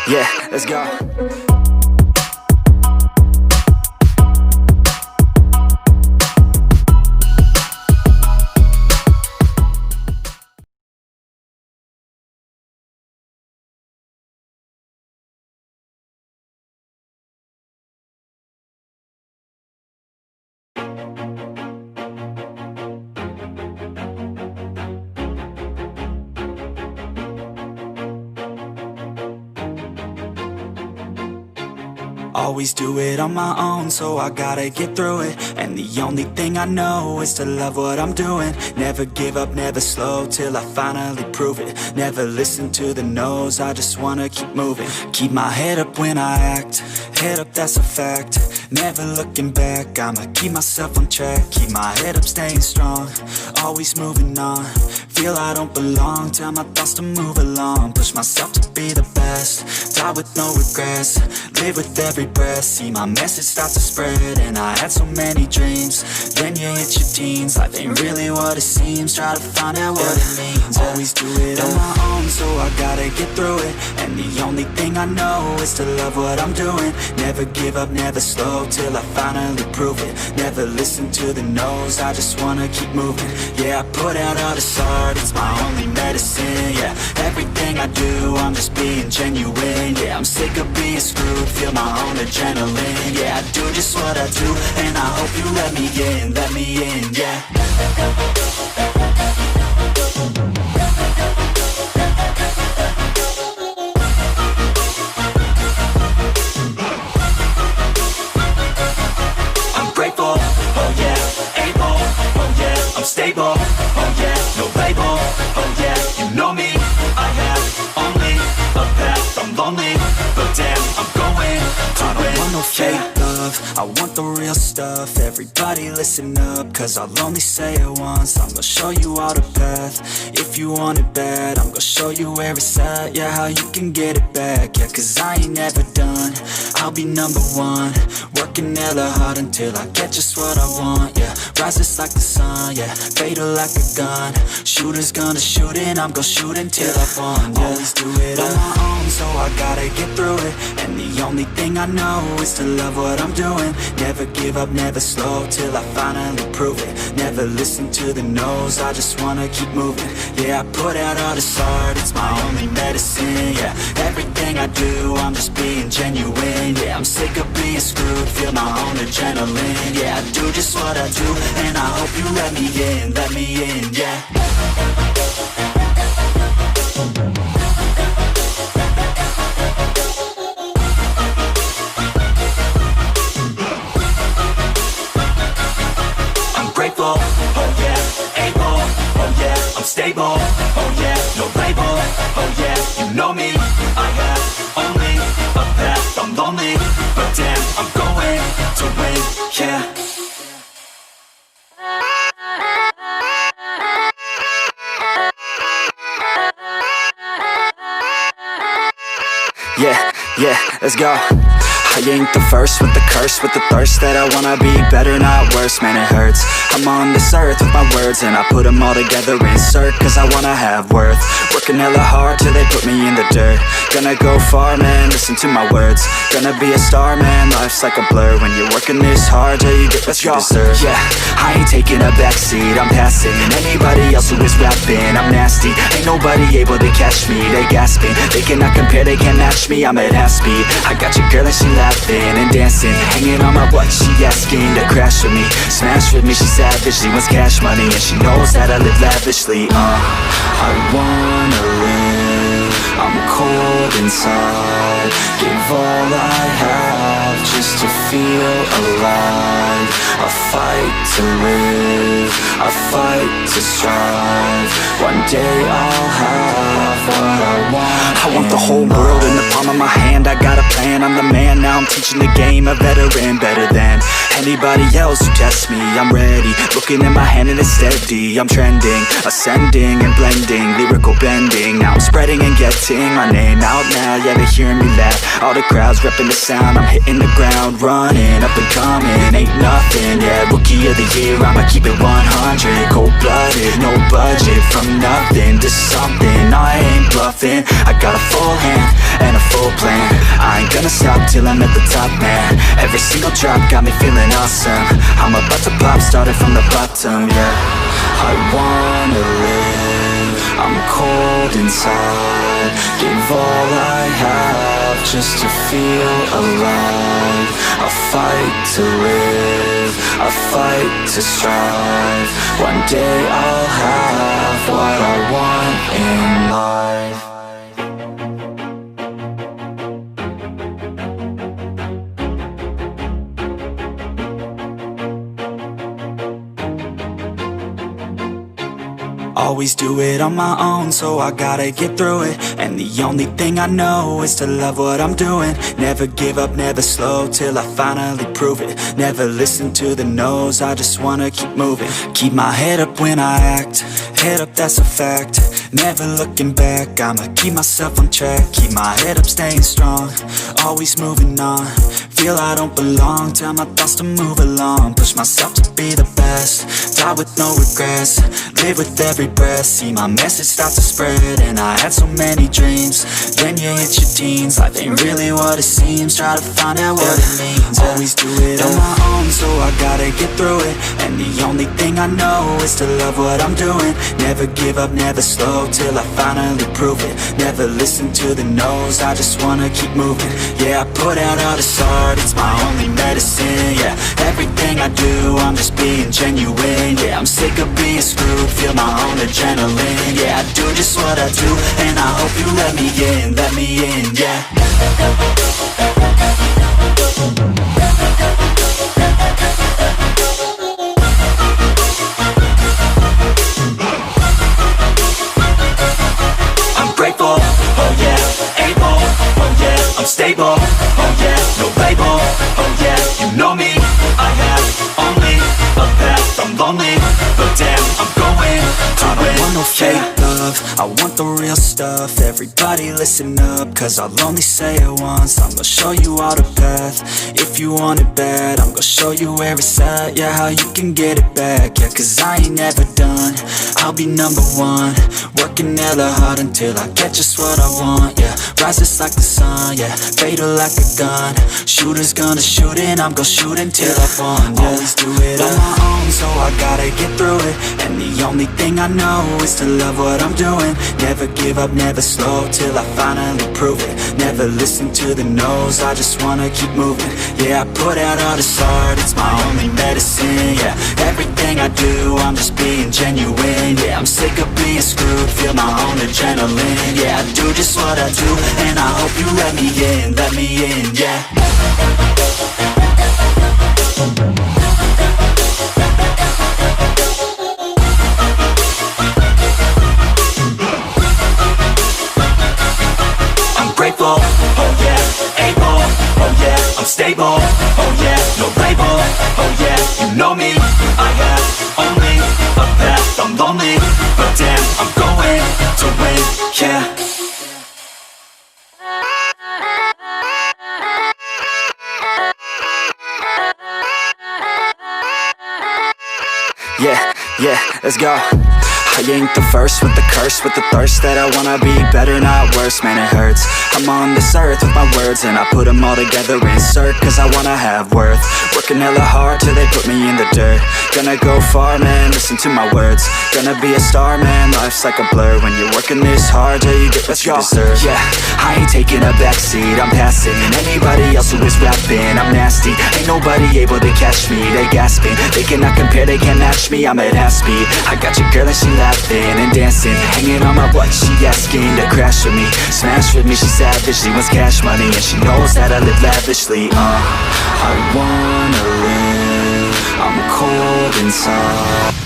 Yeah, let's go. Always do it on my own, so I gotta get through it. And the only thing I know is to love what I'm doing. Never give up, never slow, till I finally prove it. Never listen to the no's, I just wanna keep moving. Keep my head up when I act, head up, that's a fact. Never looking back, I'ma keep myself on track. Keep my head up, staying strong, always moving on. Feel I don't belong, tell my thoughts to move along. Push myself to be the best, die with no regrets. Live with every breath, see my message start to spread. And I had so many dreams, then you hit your teens. Life ain't really what it seems, try to find out what it means. Always do it on my own, so I gotta get through it. And the only thing I know is to love what I'm doing. Never give up, never slow, till I finally prove it. Never listen to the no's, I just wanna keep moving. Yeah, I put out all this art, it's my only medicine. Yeah, everything I do, I'm just being genuine. Yeah, I'm sick of being screwed, feel my own adrenaline. Yeah, I do just what I do, and I hope you let me in, yeah. I'm grateful, oh yeah, able, oh yeah, I'm stable, oh yeah, no label, oh yeah, you know me, I have only a path, I'm lonely, but damn, I'm going to win. I don't want no fake love, I want the real stuff. Everybody listen up, cause I'll only say it once. I'm gonna show you all the path, if you want it bad. I'm gonna show you where it's at, yeah, how you can get it back. Yeah, cause I ain't never done, I'll be number one. Working hella hard until I get just what I want, yeah. Rises like the sun, yeah, fatal like a gun. Shooter's gonna shoot and I'm gonna shoot until I won, yeah. Always do it on my own, so I gotta get through it. And the only thing I know is to love what I'm doing. Never give up, never slow, till I finally prove it. Never listen to the no's, I just wanna keep moving. Yeah, I put out all this art, it's my only medicine. Yeah, everything I do, I'm just being genuine. Yeah, I'm sick of being screwed, feel my own adrenaline. Yeah, I do just what I do, and I hope you let me in, yeah. Oh yeah, able, oh yeah, I'm stable, oh yeah, no label, oh yeah, you know me, I have only a path, I'm lonely, but damn, I'm going to win, yeah. Yeah, let's go. I ain't the first with the curse, with the thirst that I wanna be better, not worse, man it hurts. I'm on this earth with my words and I put them all together, insert, cause I wanna have worth. Working hella hard till they put me in the dirt. Gonna go far, man, listen to my words. Gonna be a star, man, life's like a blur. When you're working this hard till you get what you deserve. Yeah, I ain't taking a backseat, I'm passing anybody else who is rapping. I'm nasty, ain't nobody able to catch me. They gasping, they cannot compare, they can't match me. I'm at half speed, I got your girl and she laughing and dancing, hanging on my butt, she asking to crash with me, smash with me, she savage, she wants cash money, and she knows that I live lavishly, I wanna live, I'm cold inside, give all I have just to feel alive, I fight to live, I fight to strive, one day I'll have what I want the whole world in the palm of my hand, I got a plan, I'm the man, now I'm teaching the game, a veteran, better than anybody else who tests me, I'm ready, looking at my hand and it's steady, I'm trending, ascending and blending, lyrical bending, now I'm spreading and getting my name out now, yeah they hearing me laugh, all the crowds repping the sound, I'm hitting the ground, running, up and coming, ain't nothing, yeah, rookie of the year, I'ma keep it 100. 100, cold-blooded, no budget. From nothing to something, I ain't bluffing. I got a full hand and a full plan. I ain't gonna stop till I'm at the top, man. Every single drop got me feeling awesome. I'm about to pop, started from the bottom, yeah. I wanna live, I'm cold inside. Give all I have just to feel alive. I fight to live, I fight to strive. One day I'll have what I want in life. Always do it on my own, so I gotta get through it. And the only thing I know is to love what I'm doing. Never give up, never slow, till I finally prove it. Never listen to the no's, I just wanna keep moving. Keep my head up when I act, head up, that's a fact. Never looking back, I'ma keep myself on track. Keep my head up, staying strong, always moving on. Feel I don't belong, tell my thoughts to move along. Push myself to be the best, die with no regrets. Live with every breath, see my message start to spread. And I had so many dreams, then you hit your teens. Life ain't really what it seems, try to find out what it means. Always do it on my own, so I gotta get through it. And the only thing I know is to love what I'm doing. Never give up, never slow, till I finally prove it. Never listen to the no's, I just wanna keep moving. Yeah, I put out all this art, it's my only medicine. Yeah, everything I do, I'm just being genuine. Yeah, I'm sick of being screwed, feel my own adrenaline. Yeah, I do just what I do, and I hope you let me in, yeah. I'm grateful, oh yeah, able, oh yeah, I'm stable, oh yeah, no label, oh yeah, you know me, I have only a path, I'm lonely, but damn, I'm going to win. I don't want no fake love, I want the real stuff. Everybody listen up, cause I'll only say it once. I'm gonna show you all the path, if you want it bad. I'm gonna show you where it's at, yeah, how you can get it back. Yeah, cause I ain't never done, I'll be number one. Working hella hard until I get just what I want, yeah. Rises like the sun, yeah, fatal like a gun. Shooter's gonna shoot and I'm gonna shoot until I won, yeah. Always do it on my own, so I gotta get through it. And the only thing I know is to love what I'm doing. Never give up, never slow, till I finally prove it. Never listen to the no's, I just wanna keep moving. Yeah, I put out all this art, it's my only medicine. Yeah, everything I do, I'm just being genuine. Yeah, I'm sick of being screwed, feel my own adrenaline. Yeah, I do just what I do, and I hope you let me in, yeah. Grateful, oh yeah, able, oh yeah, I'm stable, oh yeah, no label, oh yeah, you know me, I have only a path, I'm lonely, but damn, I'm going to win, yeah. Yeah, let's go. I ain't the first with the curse, with the thirst that I wanna be better, not worse, man it hurts. I'm on this earth with my words and I put them all together, insert, cause I wanna have worth. Working hella hard till they put me in the dirt. Gonna go far, man, listen to my words. Gonna be a star, man, life's like a blur. When you're working this hard till you get what you deserve. Yeah, I ain't taking a backseat, I'm passing anybody else who is rapping. I'm nasty, ain't nobody able to catch me. They gasping, they cannot compare, they can't match me. I'm at half speed, I got your girl and she laughing and dancing, hanging on my butt, she asking to crash with me, smash with me, she savage, she wants cash money, and she knows that I live lavishly, I wanna live, I'm cold inside.